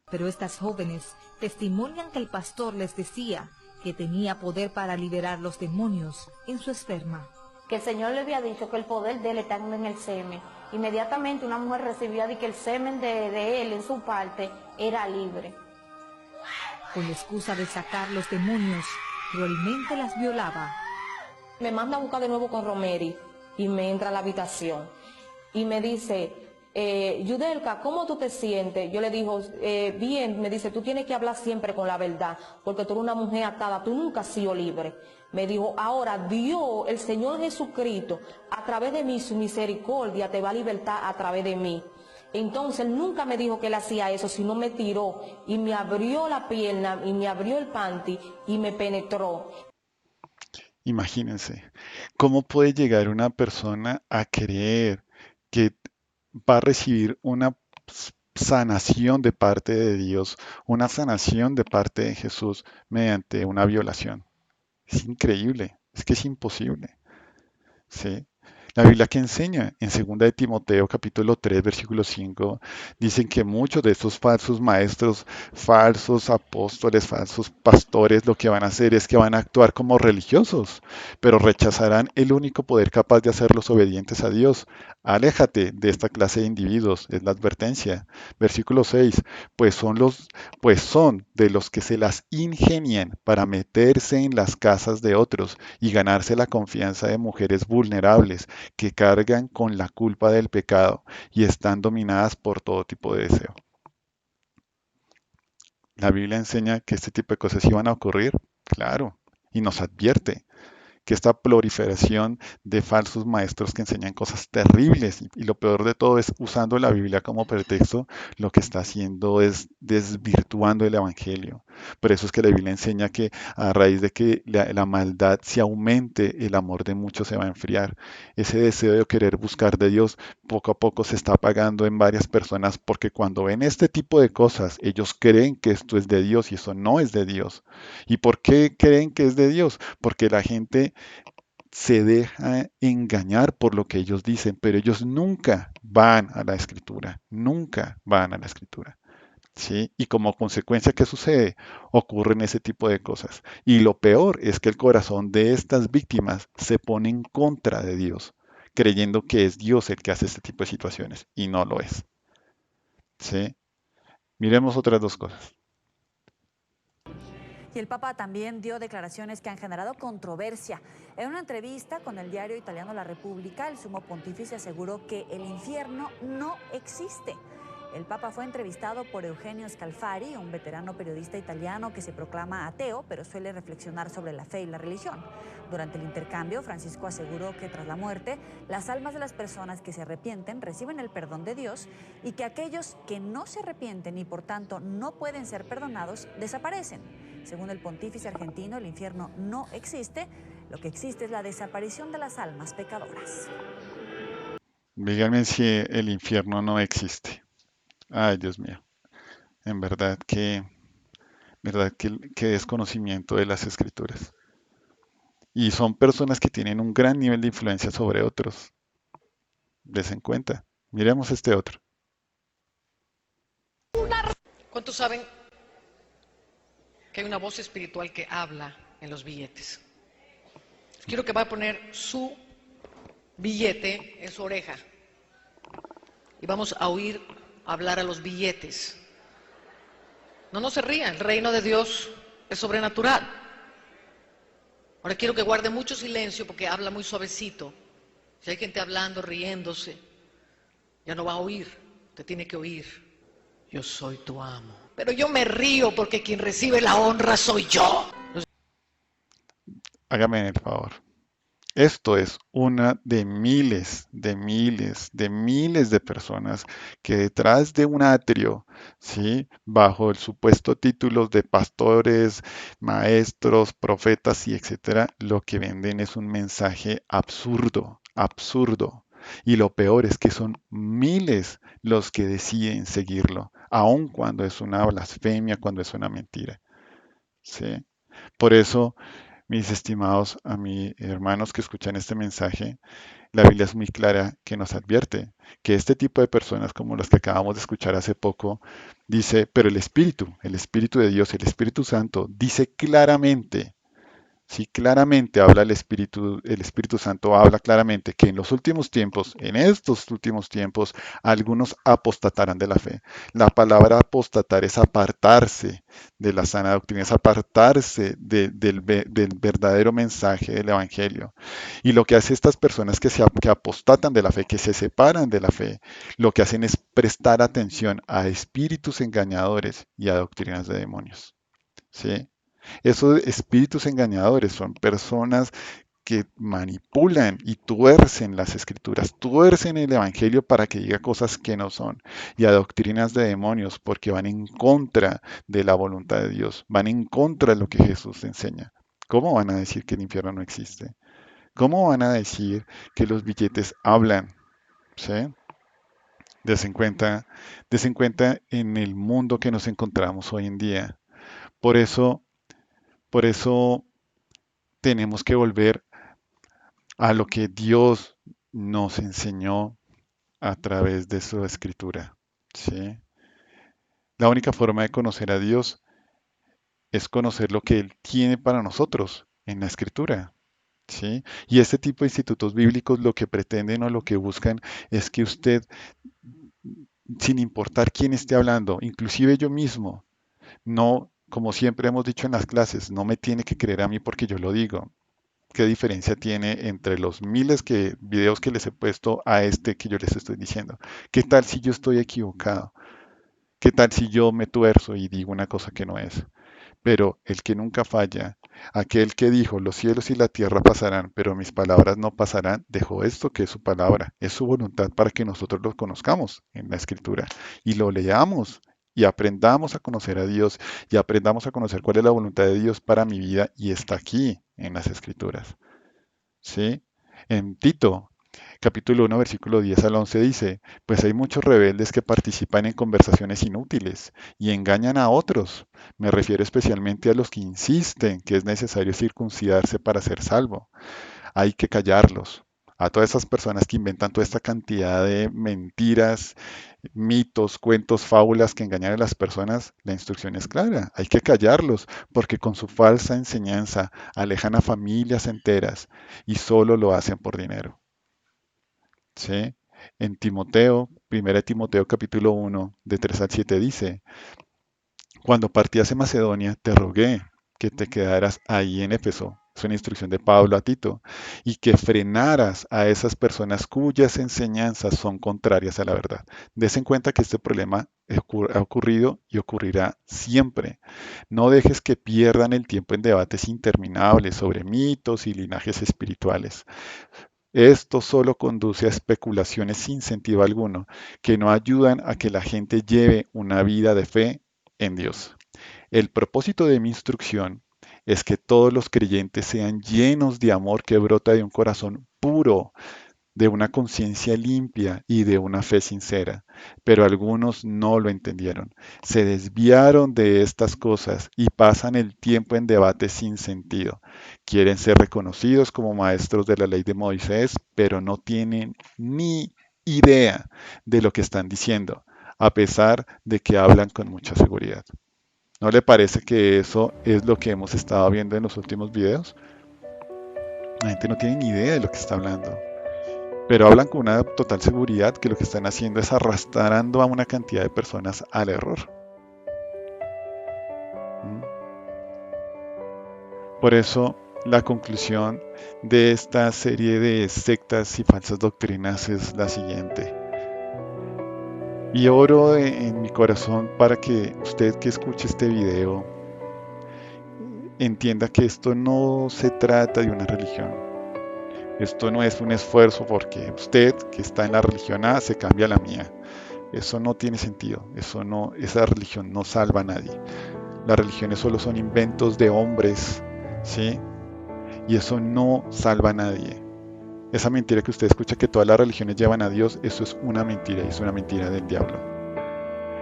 [SPEAKER 6] Pero estas jóvenes testimonian que el pastor les decía que tenía poder para liberar los demonios en su esperma.
[SPEAKER 7] Que el Señor le había dicho que el poder de él está en el semen. Inmediatamente una mujer recibía de que el semen de él en su parte era libre.
[SPEAKER 6] Con la excusa de sacar los demonios, cruelmente las violaba.
[SPEAKER 7] Me manda a buscar de nuevo con Romeri y me entra a la habitación y me dice, Yudelka, ¿cómo tú te sientes? Yo le digo, bien. Me dice, tú tienes que hablar siempre con la verdad, porque tú eres una mujer atada, tú nunca has sido libre. Me dijo, ahora Dios, el Señor Jesucristo, a través de mí, su misericordia te va a libertar a través de mí. Entonces él nunca me dijo que él hacía eso, sino me tiró y me abrió la pierna y me abrió el panty y me penetró.
[SPEAKER 1] Imagínense, ¿cómo puede llegar una persona a creer que va a recibir una sanación de parte de Dios, una sanación de parte de Jesús mediante una violación? Es increíble, es que es imposible. ¿Sí? La Biblia que enseña en 2 de Timoteo capítulo 3 versículo 5 dicen que muchos de estos falsos maestros, falsos apóstoles, falsos pastores lo que van a hacer es que van a actuar como religiosos, pero rechazarán el único poder capaz de hacerlos obedientes a Dios. Aléjate de esta clase de individuos, es la advertencia. Versículo 6, pues son de los que se las ingenian para meterse en las casas de otros y ganarse la confianza de mujeres vulnerables que cargan con la culpa del pecado y están dominadas por todo tipo de deseo. La Biblia enseña que este tipo de cosas iban a ocurrir, claro, y nos advierte que esta proliferación de falsos maestros que enseñan cosas terribles y lo peor de todo es usando la Biblia como pretexto, lo que está haciendo es desvirtuando el Evangelio. Por eso es que la Biblia enseña que a raíz de que la maldad se aumente, el amor de muchos se va a enfriar. Ese deseo de querer buscar de Dios poco a poco se está apagando en varias personas porque cuando ven este tipo de cosas, ellos creen que esto es de Dios y eso no es de Dios. ¿Y por qué creen que es de Dios? Porque la gente se deja engañar por lo que ellos dicen, pero ellos nunca van a la escritura, nunca van a la escritura. ¿Sí? Y como consecuencia, ¿qué sucede? Ocurren ese tipo de cosas. Y lo peor es que el corazón de estas víctimas se pone en contra de Dios, creyendo que es Dios el que hace este tipo de situaciones, y no lo es. ¿Sí? Miremos otras dos cosas.
[SPEAKER 8] Y el Papa también dio declaraciones que han generado controversia. En una entrevista con el diario italiano La Repubblica, el sumo pontífice aseguró que el infierno no existe. El Papa fue entrevistado por Eugenio Scalfari, un veterano periodista italiano que se proclama ateo, pero suele reflexionar sobre la fe y la religión. Durante el intercambio, Francisco aseguró que tras la muerte, las almas de las personas que se arrepienten reciben el perdón de Dios y que aquellos que no se arrepienten y por tanto no pueden ser perdonados, desaparecen. Según el pontífice argentino, el infierno no existe, lo que existe es la desaparición de las almas pecadoras.
[SPEAKER 1] Díganme si el infierno no existe. Ay, Dios mío. En verdad que desconocimiento de las escrituras. Y son personas que tienen un gran nivel de influencia sobre otros. Des en cuenta. Miremos este otro.
[SPEAKER 9] ¿Cuántos saben que hay una voz espiritual que habla en los billetes? Quiero que va a poner su billete en su oreja y vamos a oír hablar a los billetes. No se rían, el reino de Dios es sobrenatural. Ahora quiero que guarde mucho silencio porque habla muy suavecito. Si hay gente hablando, riéndose, ya no va a oír, usted tiene que oír. Yo soy tu amo. Pero yo me río porque quien recibe la honra soy yo.
[SPEAKER 1] Hágame el favor. Esto es una de miles de personas que detrás de un atrio, ¿sí? Bajo el supuesto títulos de pastores, maestros, profetas y etcétera, lo que venden es un mensaje absurdo, absurdo. Y lo peor es que son miles los que deciden seguirlo, aun cuando es una blasfemia, cuando es una mentira. ¿Sí? Por eso, mis estimados a mis hermanos que escuchan este mensaje, la Biblia es muy clara que nos advierte que este tipo de personas como las que acabamos de escuchar hace poco, dice, pero el Espíritu de Dios, el Espíritu Santo, dice claramente, sí, claramente habla el Espíritu Santo habla claramente que en los últimos tiempos, en estos últimos tiempos, algunos apostatarán de la fe. La palabra apostatar es apartarse de la sana doctrina, es apartarse del verdadero mensaje del Evangelio. Y lo que hace estas personas que apostatan de la fe, que se separan de la fe, lo que hacen es prestar atención a espíritus engañadores y a doctrinas de demonios. ¿Sí? Esos espíritus engañadores son personas que manipulan y tuercen las escrituras, tuercen el evangelio para que diga cosas que no son, y a doctrinas de demonios porque van en contra de la voluntad de Dios, van en contra de lo que Jesús enseña. ¿Cómo van a decir que el infierno no existe? ¿Cómo van a decir que los billetes hablan? ¿Sí? Des en cuenta en el mundo que nos encontramos hoy en día. Por eso, por eso tenemos que volver a lo que Dios nos enseñó a través de su escritura. ¿Sí? La única forma de conocer a Dios es conocer lo que Él tiene para nosotros en la escritura. ¿Sí? Y este tipo de institutos bíblicos lo que pretenden o lo que buscan es que usted, sin importar quién esté hablando, inclusive yo mismo, no, como siempre hemos dicho en las clases, no me tiene que creer a mí porque yo lo digo. ¿Qué diferencia tiene entre los miles de videos que les he puesto a este que yo les estoy diciendo? ¿Qué tal si yo estoy equivocado? ¿Qué tal si yo me tuerzo y digo una cosa que no es? Pero el que nunca falla, aquel que dijo, los cielos y la tierra pasarán, pero mis palabras no pasarán, dejó esto que es su palabra, es su voluntad para que nosotros lo conozcamos en la escritura y lo leamos y aprendamos a conocer a Dios y aprendamos a conocer cuál es la voluntad de Dios para mi vida y está aquí en las escrituras. ¿Sí? En Tito, capítulo 1, versículo 10 al 11 dice, pues hay muchos rebeldes que participan en conversaciones inútiles y engañan a otros. Me refiero especialmente a los que insisten que es necesario circuncidarse para ser salvo. Hay que callarlos. A todas esas personas que inventan toda esta cantidad de mentiras, mitos, cuentos, fábulas que engañan a las personas, la instrucción es clara. Hay que callarlos porque con su falsa enseñanza alejan a familias enteras y solo lo hacen por dinero. ¿Sí? En Timoteo, 1 Timoteo capítulo 1, de 3 al 7 dice, cuando partí hacia Macedonia, te rogué que te quedaras ahí en Éfeso. Es una instrucción de Pablo a Tito. Y que frenaras a esas personas cuyas enseñanzas son contrarias a la verdad. Des en cuenta que este problema ha ocurrido y ocurrirá siempre. No dejes que pierdan el tiempo en debates interminables sobre mitos y linajes espirituales. Esto solo conduce a especulaciones sin sentido alguno, que no ayudan a que la gente lleve una vida de fe en Dios. El propósito de mi instrucción es que todos los creyentes sean llenos de amor que brota de un corazón puro, de una conciencia limpia y de una fe sincera. Pero algunos no lo entendieron. Se desviaron de estas cosas y pasan el tiempo en debates sin sentido. Quieren ser reconocidos como maestros de la ley de Moisés, pero no tienen ni idea de lo que están diciendo, a pesar de que hablan con mucha seguridad. ¿No le parece que eso es lo que hemos estado viendo en los últimos videos? La gente no tiene ni idea de lo que está hablando, pero hablan con una total seguridad que lo que están haciendo es arrastrando a una cantidad de personas al error. Por eso, la conclusión de esta serie de sectas y falsas doctrinas es la siguiente. Y oro en mi corazón para que usted que escuche este video entienda que esto no se trata de una religión. Esto no es un esfuerzo porque usted que está en la religión A se cambia a la mía. Eso no tiene sentido. Esa religión no salva a nadie. Las religiones solo son inventos de hombres, ¿sí? Y eso no salva a nadie. Esa mentira que usted escucha que todas las religiones llevan a Dios, eso es una mentira y es una mentira del diablo.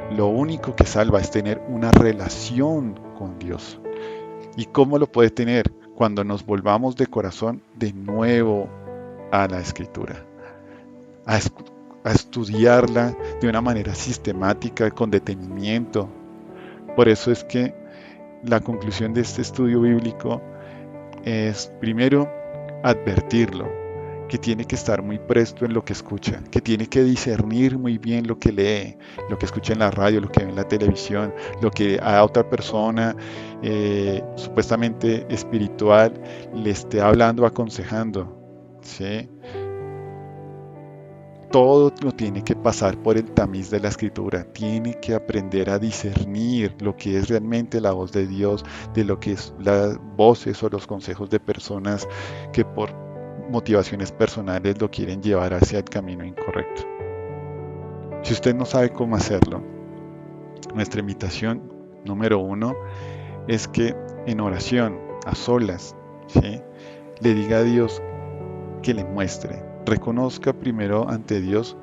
[SPEAKER 1] Lo único que salva es tener una relación con Dios. ¿Y cómo lo puede tener? Cuando nos volvamos de corazón de nuevo a la Escritura, a estudiarla de una manera sistemática, con detenimiento. Por eso es que la conclusión de este estudio bíblico es, primero, advertirlo, que tiene que estar muy presto en lo que escucha, que tiene que discernir muy bien lo que lee, lo que escucha en la radio, lo que ve en la televisión, lo que a otra persona supuestamente espiritual le esté hablando, aconsejando, ¿sí? Todo lo tiene que pasar por el tamiz de la Escritura, tiene que aprender a discernir lo que es realmente la voz de Dios, de lo que es las voces o los consejos de personas que por motivaciones personales lo quieren llevar hacia el camino incorrecto. Si usted no sabe cómo hacerlo, nuestra invitación número 1 es que en oración, a solas, ¿sí?, le diga a Dios que le muestre. Reconozca primero ante Dios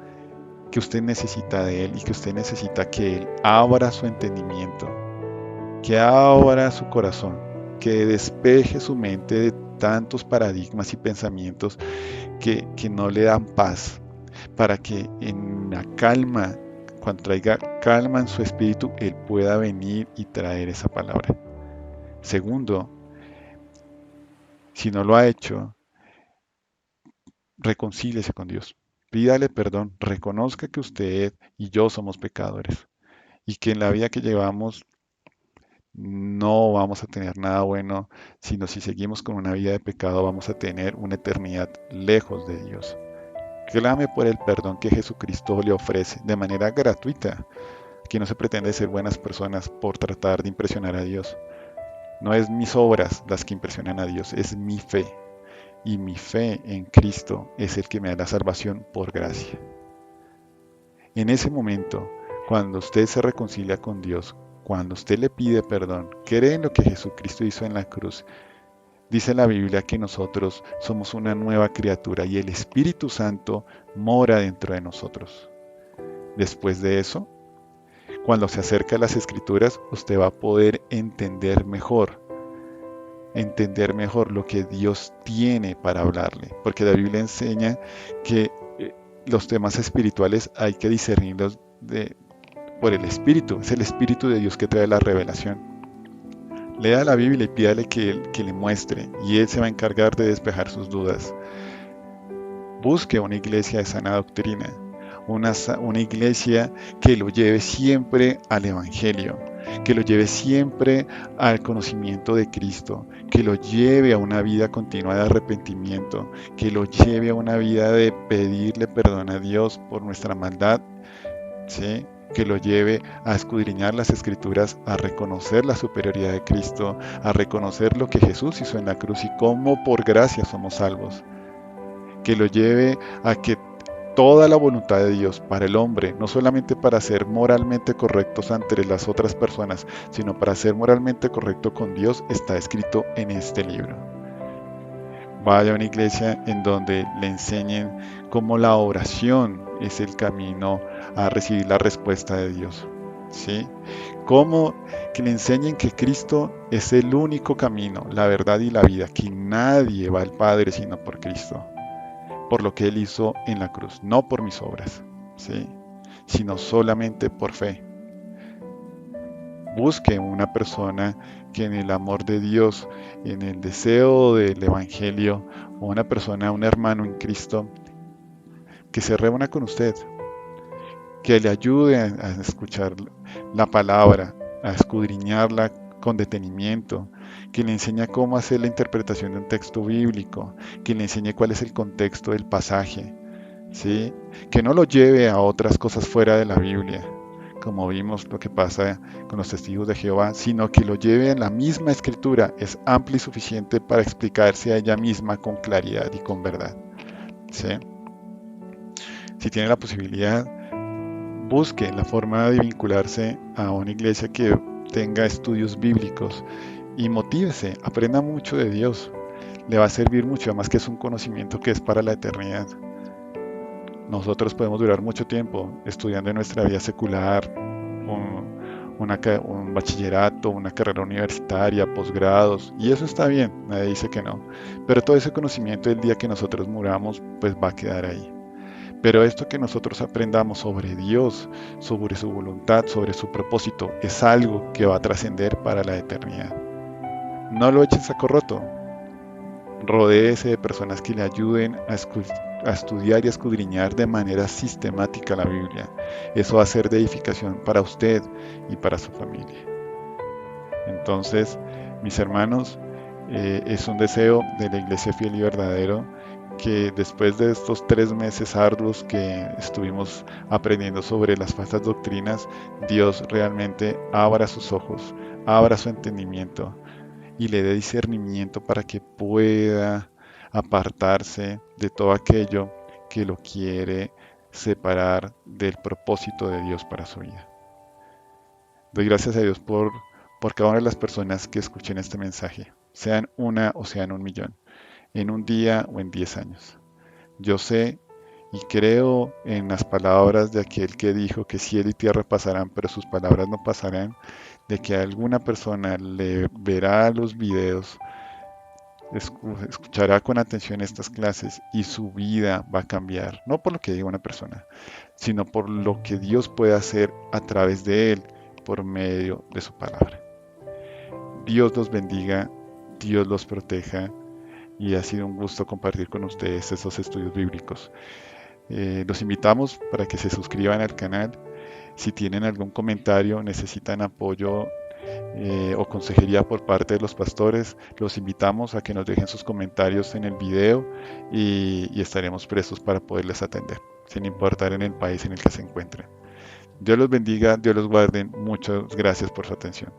[SPEAKER 1] que usted necesita de Él y que usted necesita que Él abra su entendimiento, que abra su corazón, que despeje su mente de tantos paradigmas y pensamientos que no le dan paz, para que en la calma, cuando traiga calma en su espíritu, Él pueda venir y traer esa palabra. Segundo, si no lo ha hecho, reconcíliese con Dios, pídale perdón, reconozca que usted y yo somos pecadores y que en la vida que llevamos no vamos a tener nada bueno, sino si seguimos con una vida de pecado vamos a tener una eternidad lejos de Dios. Clame por el perdón que Jesucristo le ofrece de manera gratuita. Aquí no se pretende ser buenas personas por tratar de impresionar a Dios. No es mis obras las que impresionan a Dios, es mi fe. Y mi fe en Cristo es el que me da la salvación por gracia. En ese momento, cuando usted se reconcilia con Dios, cuando usted le pide perdón, cree en lo que Jesucristo hizo en la cruz, dice la Biblia que nosotros somos una nueva criatura y el Espíritu Santo mora dentro de nosotros. Después de eso, cuando se acerca a las Escrituras, usted va a poder entender mejor lo que Dios tiene para hablarle, porque la Biblia enseña que los temas espirituales hay que discernirlos por el Espíritu. Es el Espíritu de Dios que trae la revelación. Lea la Biblia y pídale que le muestre, y Él se va a encargar de despejar sus dudas. Busque una iglesia de sana doctrina, una iglesia que lo lleve siempre al Evangelio, que lo lleve siempre al conocimiento de Cristo, que lo lleve a una vida continua de arrepentimiento, que lo lleve a una vida de pedirle perdón a Dios por nuestra maldad, ¿sí?, que lo lleve a escudriñar las Escrituras, a reconocer la superioridad de Cristo, a reconocer lo que Jesús hizo en la cruz y cómo por gracia somos salvos, que lo lleve a que toda la voluntad de Dios para el hombre, no solamente para ser moralmente correctos ante las otras personas, sino para ser moralmente correcto con Dios, está escrito en este libro. Vaya a una iglesia en donde le enseñen cómo la oración es el camino a recibir la respuesta de Dios, ¿sí? Cómo que le enseñen que Cristo es el único camino, la verdad y la vida, que nadie va al Padre sino por Cristo, por lo que Él hizo en la cruz, no por mis obras, ¿sí?, sino solamente por fe. Busque una persona que en el amor de Dios, en el deseo del Evangelio, o una persona, un hermano en Cristo, que se reúna con usted, que le ayude a escuchar la palabra, a escudriñarla con detenimiento, que le enseñe cómo hacer la interpretación de un texto bíblico, que le enseñe cuál es el contexto del pasaje, ¿sí?, que no lo lleve a otras cosas fuera de la Biblia, como vimos lo que pasa con los testigos de Jehová, sino que lo lleve en la misma Escritura. Es amplia y suficiente para explicarse a ella misma con claridad y con verdad, ¿sí? Si tiene la posibilidad, busque la forma de vincularse a una iglesia que tenga estudios bíblicos y motívese, aprenda mucho de Dios. le va a servir mucho, además que es un conocimiento que es para la eternidad. Nosotros podemos durar mucho tiempo estudiando en nuestra vida secular, un bachillerato, una carrera universitaria, posgrados, y eso está bien, nadie dice que no, pero todo ese conocimiento el día que nosotros muramos, pues va a quedar ahí. Pero esto que nosotros aprendamos sobre Dios, sobre su voluntad, sobre su propósito, es algo que va a trascender para la eternidad. No lo echen saco roto. Rodéese de personas que le ayuden a estudiar y a escudriñar de manera sistemática la Biblia. Eso va a ser de edificación para usted y para su familia. Entonces, mis hermanos, es un deseo de la Iglesia Fiel y Verdadero que después de estos 3 meses arduos que estuvimos aprendiendo sobre las falsas doctrinas, Dios realmente abra sus ojos, abra su entendimiento y le dé discernimiento para que pueda apartarse de todo aquello que lo quiere separar del propósito de Dios para su vida. Doy gracias a Dios por cada una de las personas que escuchen este mensaje, sean una o sean 1.000.000, en un día o en 10 años. Yo sé y creo en las palabras de aquel que dijo que cielo y tierra pasarán, pero sus palabras no pasarán, de que alguna persona le verá los videos, escuchará con atención estas clases y su vida va a cambiar, no por lo que diga una persona, sino por lo que Dios puede hacer a través de él por medio de su palabra. Dios los bendiga, Dios los proteja y ha sido un gusto compartir con ustedes estos estudios bíblicos. Los invitamos para que se suscriban al canal. Si tienen algún comentario, necesitan apoyo o consejería por parte de los pastores, los invitamos a que nos dejen sus comentarios en el video y estaremos prestos para poderles atender, sin importar en el país en el que se encuentren. Dios los bendiga, Dios los guarde. Muchas gracias por su atención.